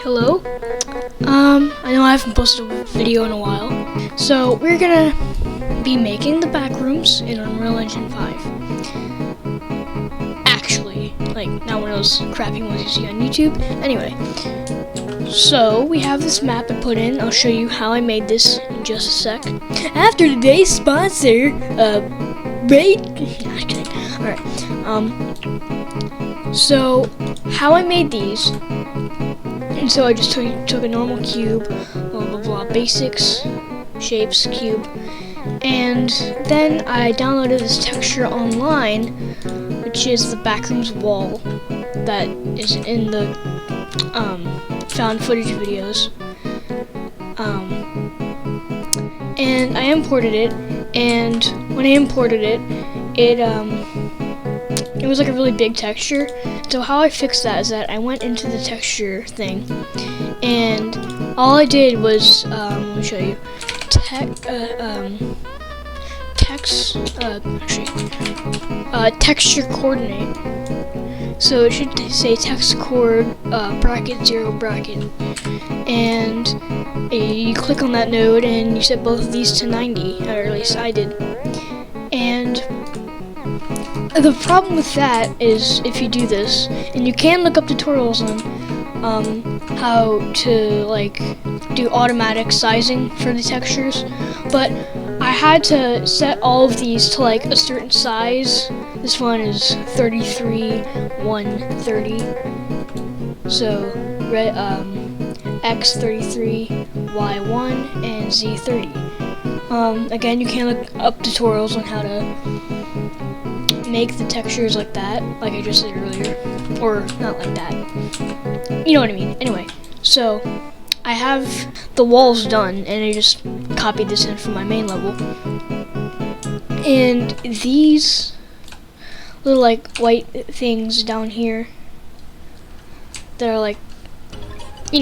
Hello. I know I haven't posted a video in a while, so we're gonna be making the backrooms in Unreal Engine 5. Actually, like not one of those crappy ones you see on YouTube. Anyway, so we have this map I put in. I'll show you how I made this in just a sec. After today's sponsor, Raid. Alright. So how I made these. And so I just took a normal cube, blah blah blah, basics, shapes, cube, and then I downloaded this texture online, which is the backrooms wall that is in the found footage videos. And I imported it, and when I imported it, it was like a really big texture. So how I fixed that is that I went into the texture thing, and all I did was let me show you texture coordinate. So it should say text chord bracket 0 bracket, and you click on that node and you set both of these to 90, or at least I did. And the problem with that is if you do this, and you can look up tutorials on how to like do automatic sizing for the textures, but I had to set all of these to like a certain size. This one is 33, 130. So X 33, Y 1, and Z 30. Again, you can look up tutorials on how to make the textures like that, like I just said earlier, or not like that. You know what I mean. Anyway, so I have the walls done, and I just copied this in from my main level. And these little like white things down here that are like, you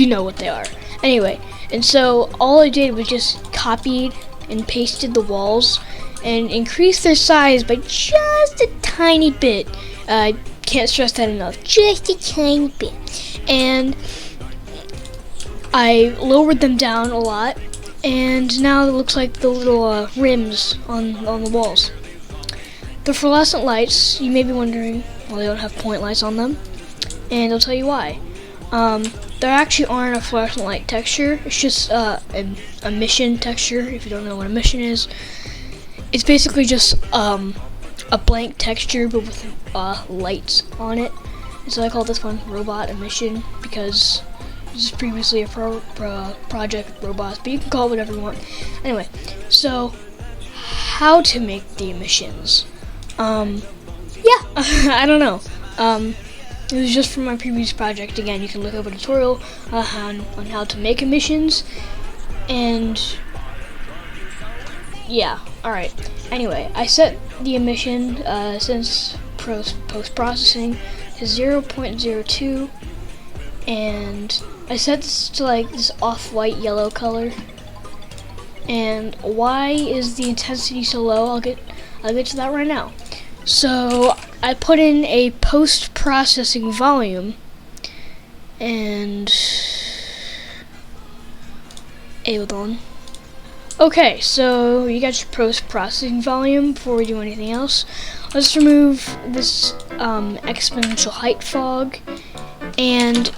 know what they are. Anyway, and so all I did was just copied and pasted the walls and increased their size by just a tiny bit. I can't stress that enough. Just a tiny bit. And I lowered them down a lot, and now it looks like the little rims on the walls. The fluorescent lights, you may be wondering, well, they don't have point lights on them, and I'll tell you why. There actually aren't a fluorescent light texture. It's just a mission texture. If you don't know what a mission is, it's basically just a blank texture but with lights on it. And so I call this one robot emission because this is previously a project robots, but you can call it whatever you want. Anyway, so how to make the emissions? Yeah, I don't know. It was just from my previous project. Again, you can look up a tutorial on how to make emissions, and yeah, alright. Anyway, I set the emission since post-processing to 0.02, and I set this to like this off-white yellow color. And why is the intensity so low? I'll get to that right now. So I put in a post-processing volume, and hold on. Okay, so you got your post-processing volume. Before we do anything else, let's remove this exponential height fog and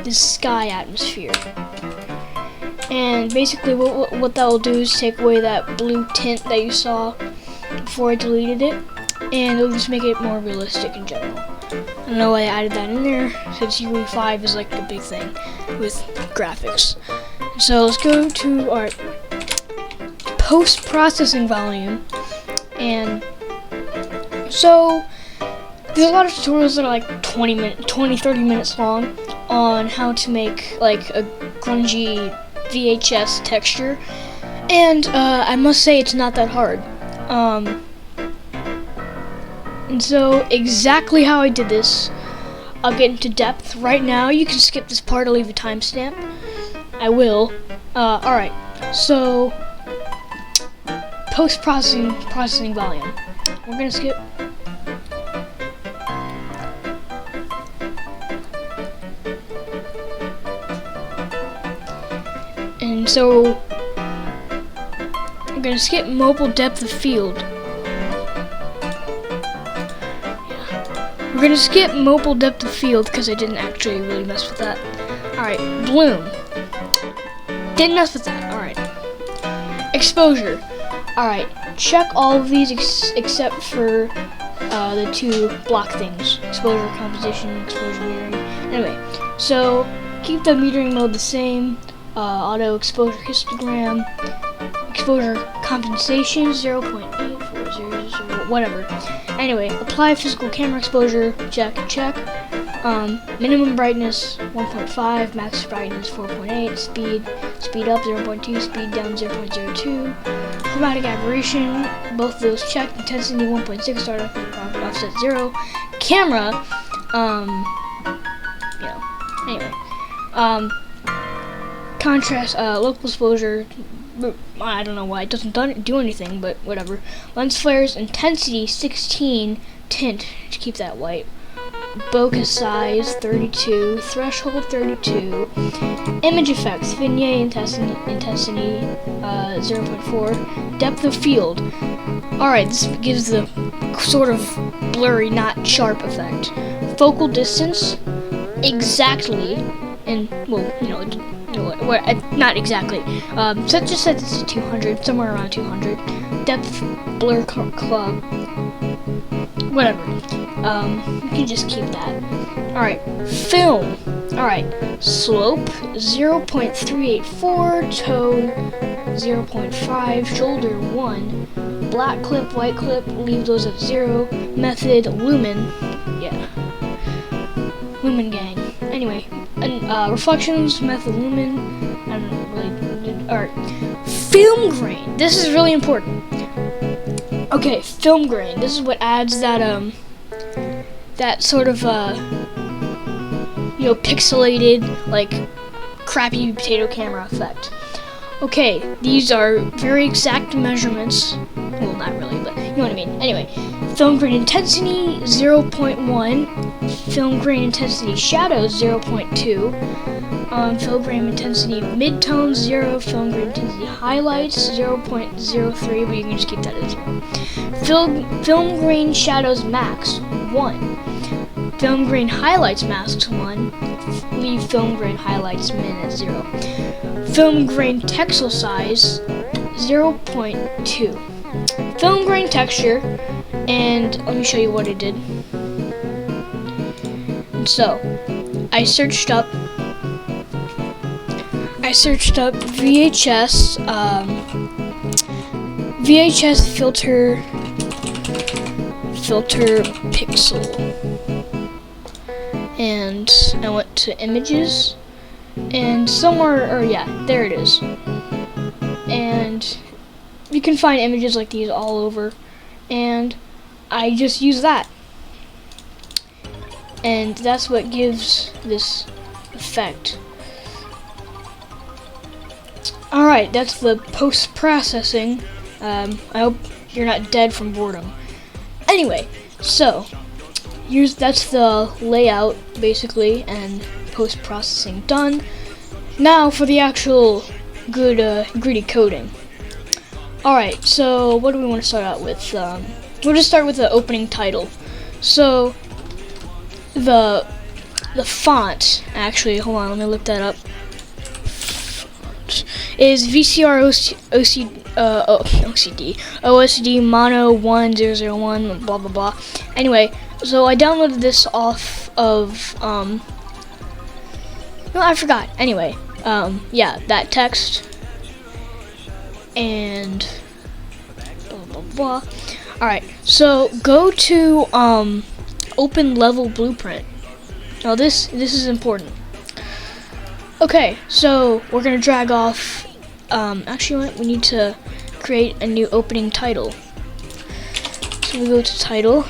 this sky atmosphere. And basically what that will do is take away that blue tint that you saw before I deleted it, and it'll just make it more realistic in general. I don't know why I added that in there, since ue5 is like a big thing with graphics. So let's go to our post-processing volume, and so there's a lot of tutorials that are like 20-30 minutes long on how to make like a grungy VHS texture, and I must say it's not that hard. And so exactly how I did this, I'll get into depth right now. You can skip this part or leave a timestamp. I will. Alright, so post-processing volume. We're gonna skip. And so I'm gonna skip mobile depth of field. Yeah. We're gonna skip mobile depth of field because I didn't actually really mess with that. Alright, bloom. Didn't mess with that. Alright. Exposure. Alright, check all of these except for the two block things. Exposure composition, exposure metering. Anyway, so keep the metering mode the same. Auto exposure histogram. Exposure compensation 0.8400, whatever. Anyway, apply physical camera exposure, check. Minimum brightness 1.5, max brightness 4.8, speed up 0.2, speed down 0.02, chromatic aberration, both of those checked, intensity 1.6, start offset 0, camera, anyway, contrast, local exposure, I don't know why it doesn't do anything, but whatever. Lens flares, intensity 16, tint, to keep that white. Bokeh size 32, threshold 32. Image effects, vignette intensity 0.4. Depth of field. Alright, this gives the sort of blurry, not sharp effect. Focal distance, exactly, and well, not exactly. Just set this to 200, somewhere around 200. Depth, blur club, whatever. You can just keep that. Alright, film. Alright, slope 0.384, tone 0.5, shoulder 1, black clip, white clip, leave those at 0. Method, lumen, lumen gang. Anyway, reflections, method lumen, I don't really, alright. Film grain, this is really important. Okay, film grain, this is what adds that, that sort of, pixelated, like, crappy potato camera effect. Okay, these are very exact measurements. Well, not really, but you know what I mean. Anyway, film grain intensity 0.1, film grain intensity shadows 0.2, film grain intensity midtones 0, film grain intensity highlights 0.03, but you can just keep that at 0. Film grain shadows max 1. Film grain highlights max 1. Leave film grain highlights min at 0. Film grain texel size 0.2. Film grain texture, and let me show you what I did. So, I searched up VHS filter pixel, and I went to images, and there it is. And you can find images like these all over, and I just use that, and that's what gives this effect. Alright, that's the post-processing. I hope you're not dead from boredom. Anyway, so that's the layout basically, and post-processing done. Now for the actual good gritty coding. Alright, so what do we want to start out with? We'll just start with the opening title. So the font, actually, hold on, let me look that up. Is VCR OSD Mono 1001 blah blah blah. Anyway, so I downloaded this off of no, I forgot. Anyway, that text and blah blah blah. Alright, so go to open level blueprint. Now this is important. Okay, so we're gonna drag off. Actually, we need to create a new opening title. So we go to title,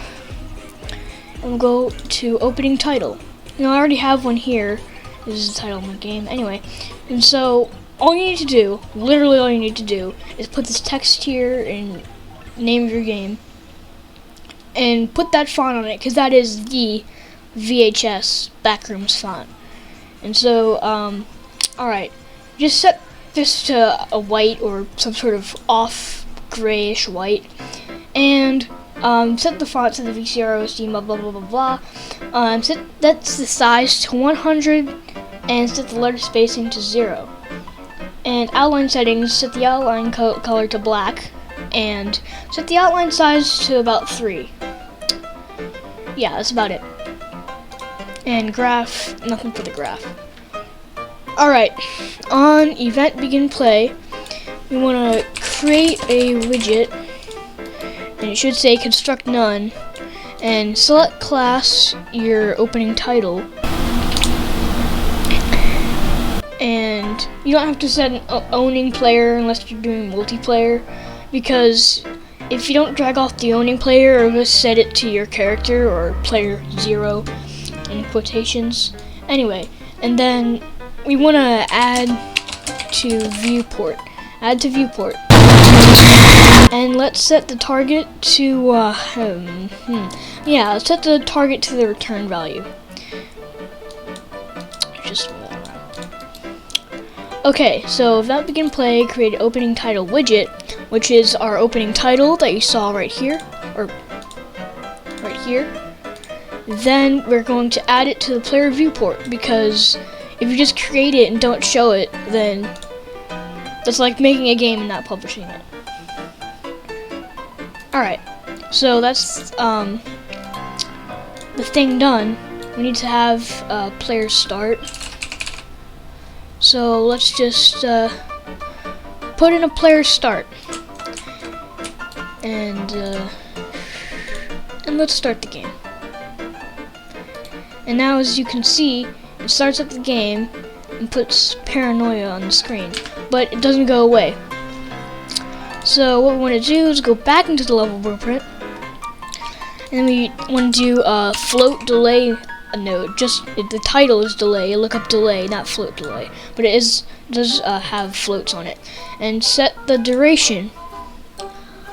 and we'll go to opening title. Now I already have one here. This is the title of my game. Anyway, and so all you need to do, literally all you need to do, is put this text here and name of your game, and put that font on it, because that is the VHS backrooms font. And so, alright, just this to a white or some sort of off grayish white, and set the font to the VCROSD, blah blah blah blah blah. That's the size to 100, and set the letter spacing to 0. And outline settings, set the outline color to black, and set the outline size to about 3. Yeah, that's about it. And graph, nothing for the graph. Alright, on event begin play, we want to create a widget, and it should say construct none, and select class your opening title. And you don't have to set an owning player unless you're doing multiplayer, because if you don't drag off the owning player or just set it to your character or player 0 in quotations. Anyway, and then we want to add to viewport. Add to viewport. And let's set the target to let's set the target to the return value. Just okay, so event begin play, create opening title widget, which is our opening title that you saw right here, or right here. Then we're going to add it to the player viewport, because if you just create it and don't show it, then that's like making a game and not publishing it. Alright, so that's the thing done. We need to have player start. So let's just put in a player start, and let's start the game. And now, as you can see, it starts up the game and puts paranoia on the screen, but it doesn't go away. So what we want to do is go back into the level blueprint, and we want to do a float delay node. Just the title is delay. Look up delay, not float delay, but it does have floats on it. And set the duration.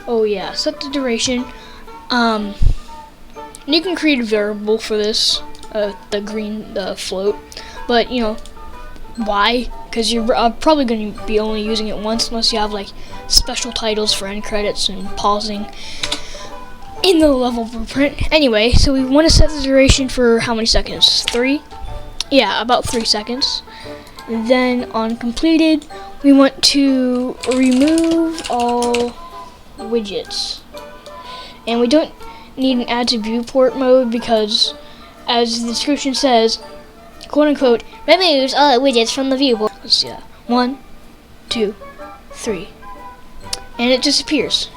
Oh yeah, set the duration. You can create a variable for this, the float, but you know why? Because you're probably going to be only using it once, unless you have like special titles for end credits and pausing in the level blueprint. Anyway, so we want to set the duration for how many seconds? 3? Yeah, about 3 seconds. And then on completed, we want to remove all widgets. And we don't need an add to viewport mode, because as the description says, quote unquote, removes all widgets from the viewport. Let's see that. 1, 2, 3. And it disappears.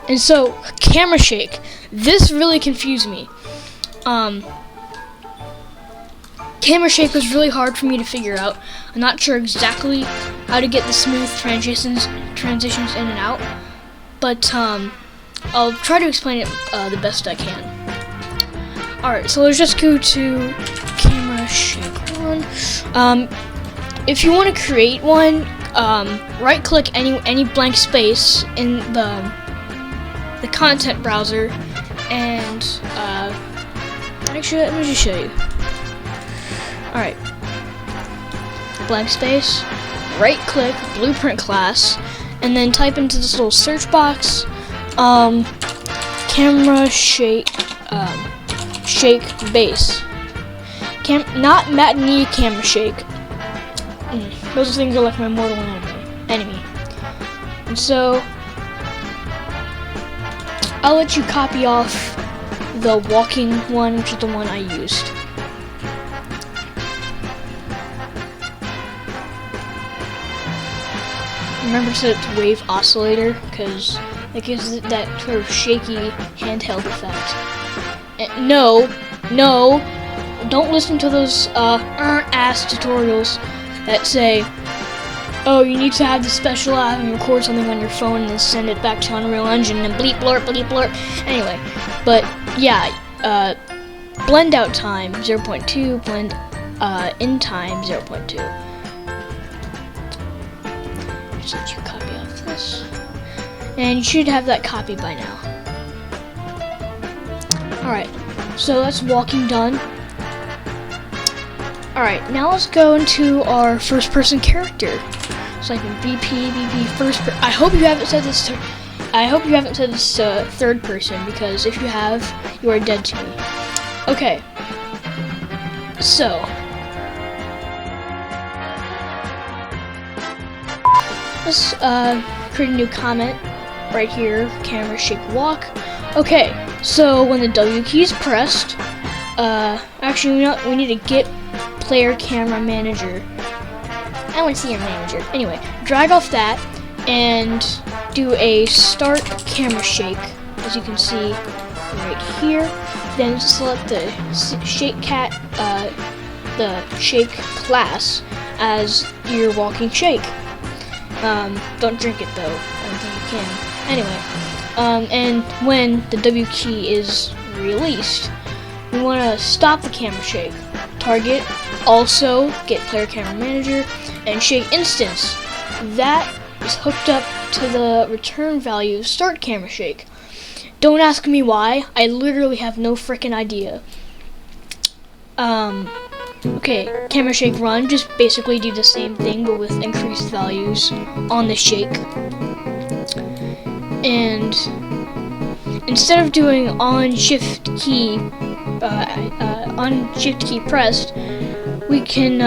And so, camera shake. This really confused me. Camera shake was really hard for me to figure out. I'm not sure exactly how to get the smooth transitions in and out, but I'll try to explain it the best I can. Alright, so let's just go to camera shake one. If you want to create one, right click any blank space in the content browser, and actually let me just show you. Alright, blank space, right click blueprint class, and then type into this little search box camera shake shake base. Not matinee camera shake. Those things are like my mortal enemy. And so I'll let you copy off the walking one, which is the one I used. Remember to set it to wave oscillator, because it gives it that sort of shaky handheld effect. And no, don't listen to those ass tutorials that say, oh, you need to have the special app and record something on your phone and then send it back to Unreal Engine and bleep blurp. Anyway, but yeah, blend out time 0.2, blend in time 0.2. Just let you copy off this, and you should have that copy by now. Alright, so that's walking done. Alright, now let's go into our first person character. So I can VP, first person. I hope you haven't said this third person, because if you have, you are dead to me. Okay. So let's create a new comment right here. Camera shake walk. Okay, so when the W key is pressed, actually we need to get player camera manager. I want to see your manager. Anyway, drag off that and do a start camera shake, as you can see right here. Then select the shake cat, the shake class as your walking shake. Don't drink it though. I don't think you can. Anyway, and when the W key is released, we want to stop the camera shake. Target, also get player camera manager, and shake instance. That is hooked up to the return value of start camera shake. Don't ask me why. I literally have no freaking idea. Okay, camera shake run, just basically do the same thing but with increased values on the shake. And instead of doing on shift key pressed, we can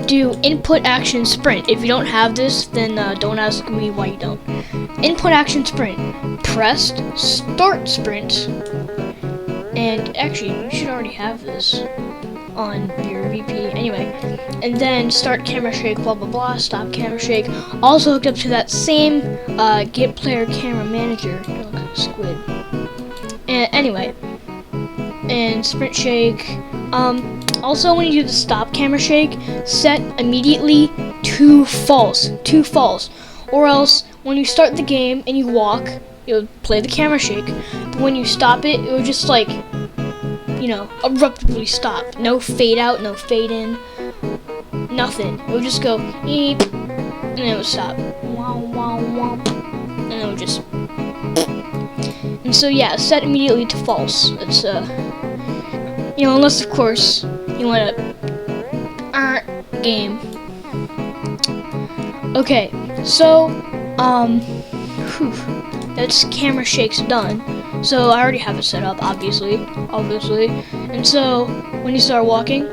do input action sprint. If you don't have this, then don't ask me why you don't. Input action sprint, pressed start sprint, and actually you should already have this on your VP anyway. And then start camera shake, blah blah blah, stop camera shake, also hooked up to that same get player camera manager. Squid. And anyway, and sprint shake. Also, when you do the stop camera shake, set immediately to false, or else when you start the game and you walk, you'll play the camera shake, but when you stop it, it will just like, you know, abruptly stop. No fade out, no fade in, nothing. It will just go eep, and then it will stop. Wow, wow, wow, and it will just. And so yeah, set immediately to false. It's you know, unless of course you want a game. Okay, so that's camera shakes done. So I already have it set up, obviously. And so when you start walking,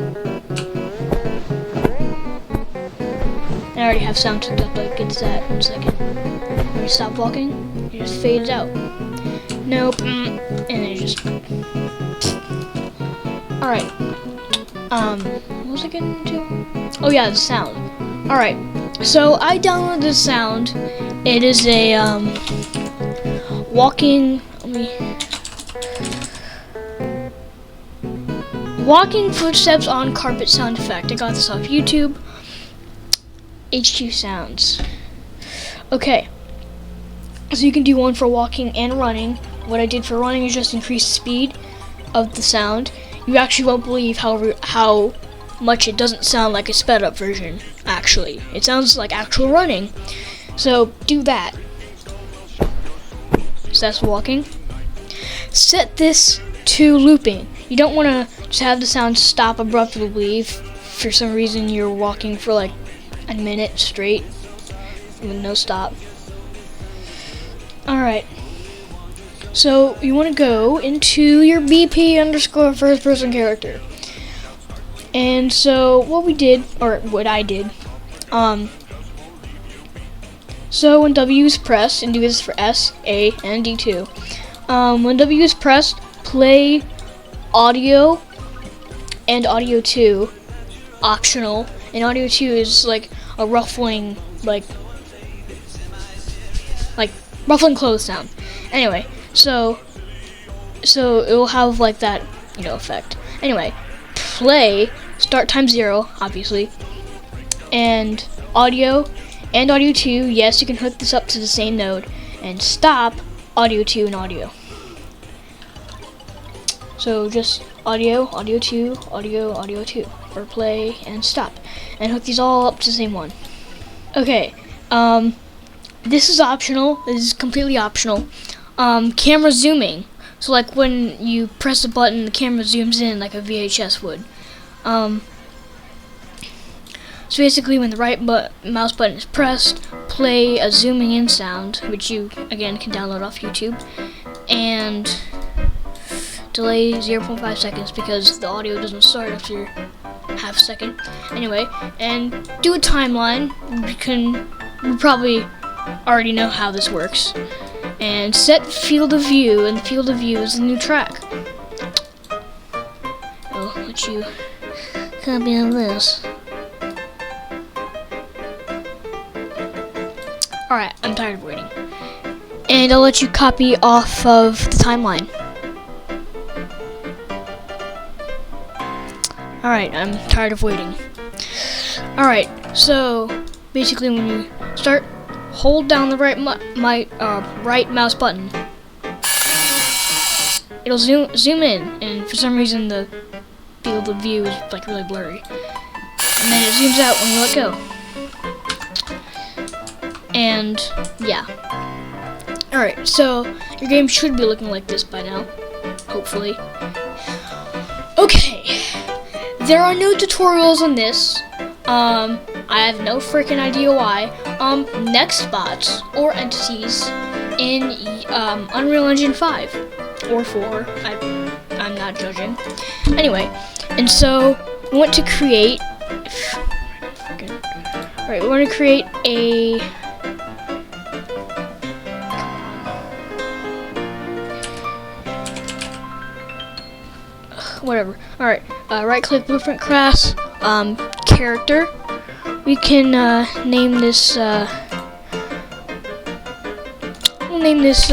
I already have sound hooked up, like it's that. 1 second. When you stop walking, it just fades out. Nope, and then it just. Alright. What was I getting into? Oh yeah, the sound. Alright. So I downloaded this sound. It is a walking footsteps on carpet sound effect. I got this off YouTube. H2 sounds. Okay. So you can do one for walking and running. What I did for running is just increase speed of the sound. You actually won't believe how much it doesn't sound like a sped up version, actually. It sounds like actual running. So do that. So that's walking. Set this to looping. You don't want to just have the sound stop abruptly if for some reason you're walking for like a minute straight with no stop. Alright. So you want to go into your BP underscore first person character. And so what we did, or what I did, so when W is pressed, and do this for S, A, and D2, when W is pressed, play audio and audio 2, optional, and audio 2 is like a ruffling, like ruffling clothes sound. Anyway, so it will have like that, you know, effect. Anyway, play start time 0, obviously, and audio 2. Yes, you can hook this up to the same node, and stop audio 2 and audio. So just audio 2, audio 2 for play and stop, and hook these all up to the same one. Okay, this is optional. This is completely optional. Camera zooming. So like when you press a button, the camera zooms in like a VHS would. So basically when the right mouse button is pressed, play a zooming in sound, which you again can download off YouTube, and delay 0.5 seconds because the audio doesn't start after half a second. Anyway, and do a timeline. You probably already know how this works. And set field of view, and the field of view is the new track. I'll let you copy on this. Alright, I'm tired of waiting. And I'll let you copy off of the timeline. Alright, I'm tired of waiting. Alright, so basically when you start, hold down the right mouse button. It'll zoom in, and for some reason the field of view is like really blurry. And then it zooms out when you let go. And yeah. Alright, so your game should be looking like this by now. Hopefully. Okay. There are no tutorials on this. I have no freaking idea why. Next spots or entities in Unreal Engine 5 or 4. I'm not judging. Anyway, and so we want to create. Alright, we want to create a. Whatever. Alright, right click blueprint class, character. We can name this, we'll name this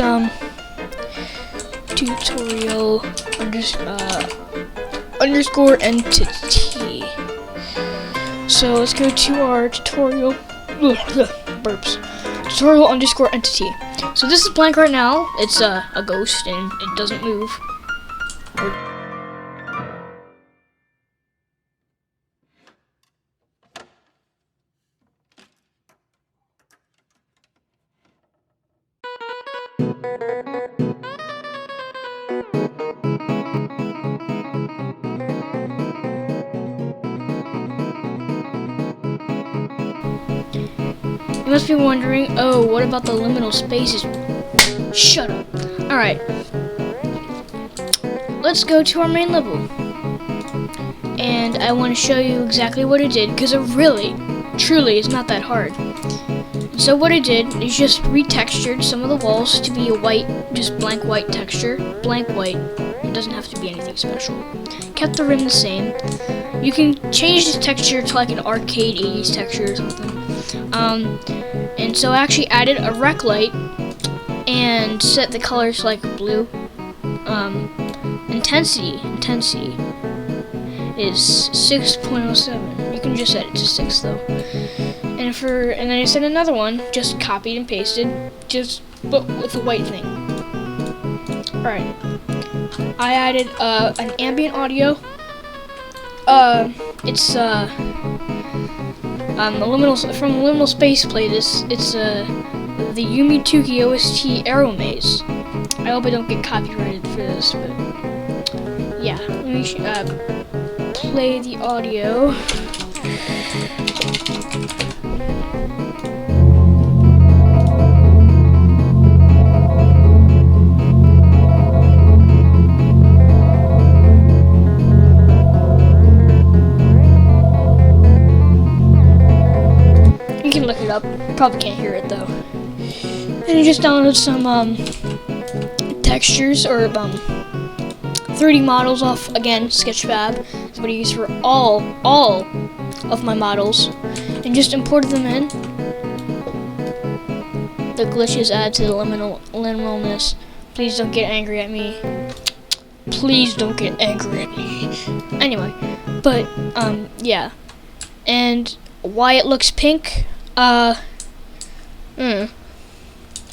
tutorial underscore entity. So let's go to our tutorial, burps, tutorial underscore entity. So this is blank right now. It's a ghost and it doesn't move. You must be wondering, oh, what about the liminal spaces? Shut up. Alright. Let's go to our main level. And I want to show you exactly what I did, because it really, truly is not that hard. So what I did is just retextured some of the walls to be a white, just blank white texture. Blank white. It doesn't have to be anything special. Kept the rim the same. You can change this texture to like an arcade 80s texture or something. And so I actually added a rec light and set the colors like blue. Intensity is 6.07. You can just set it to 6 though. And then I set another one, just copied and pasted, but with the white thing. Alright. I added an ambient audio. It's from Liminal Space playlist. It's the Yumi2ki OST Arrow Maze. I hope I don't get copyrighted for this, but yeah. Let me play the audio. Look it up. Probably can't hear it though. And you just download some textures or 3D models off again Sketchfab. That's what I use for all of my models, and just imported them in. The glitches add to the liminalness. Please don't get angry at me. Please don't get angry at me. Anyway, but yeah, and why it looks pink.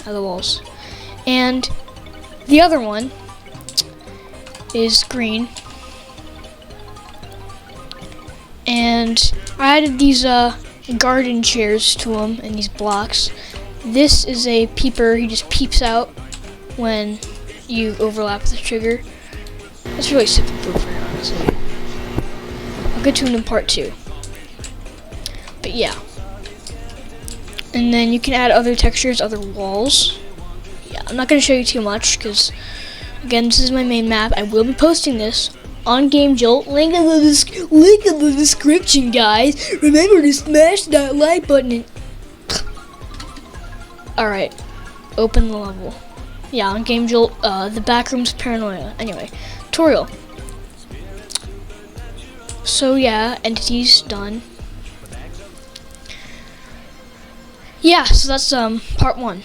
Other walls. And the other one is green. And I added these garden chairs to them and these blocks. This is a peeper. He just peeps out when you overlap the trigger. It's really simple proofing, honestly. I'll get to it in part 2. But yeah. And then you can add other textures, other walls. Yeah, I'm not going to show you too much because, again, this is my main map. I will be posting this on Game Jolt. Link in the description, guys. Remember to smash that like button. And alright, open the level. Yeah, on Game Jolt, the backrooms paranoia. Anyway, tutorial. So yeah, entities done. Yeah, so that's part 1.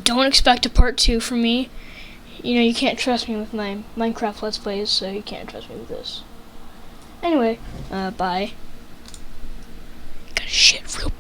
Don't expect a part 2 from me. You know, you can't trust me with my Minecraft Let's Plays, so you can't trust me with this. Anyway, bye. Gotta shit real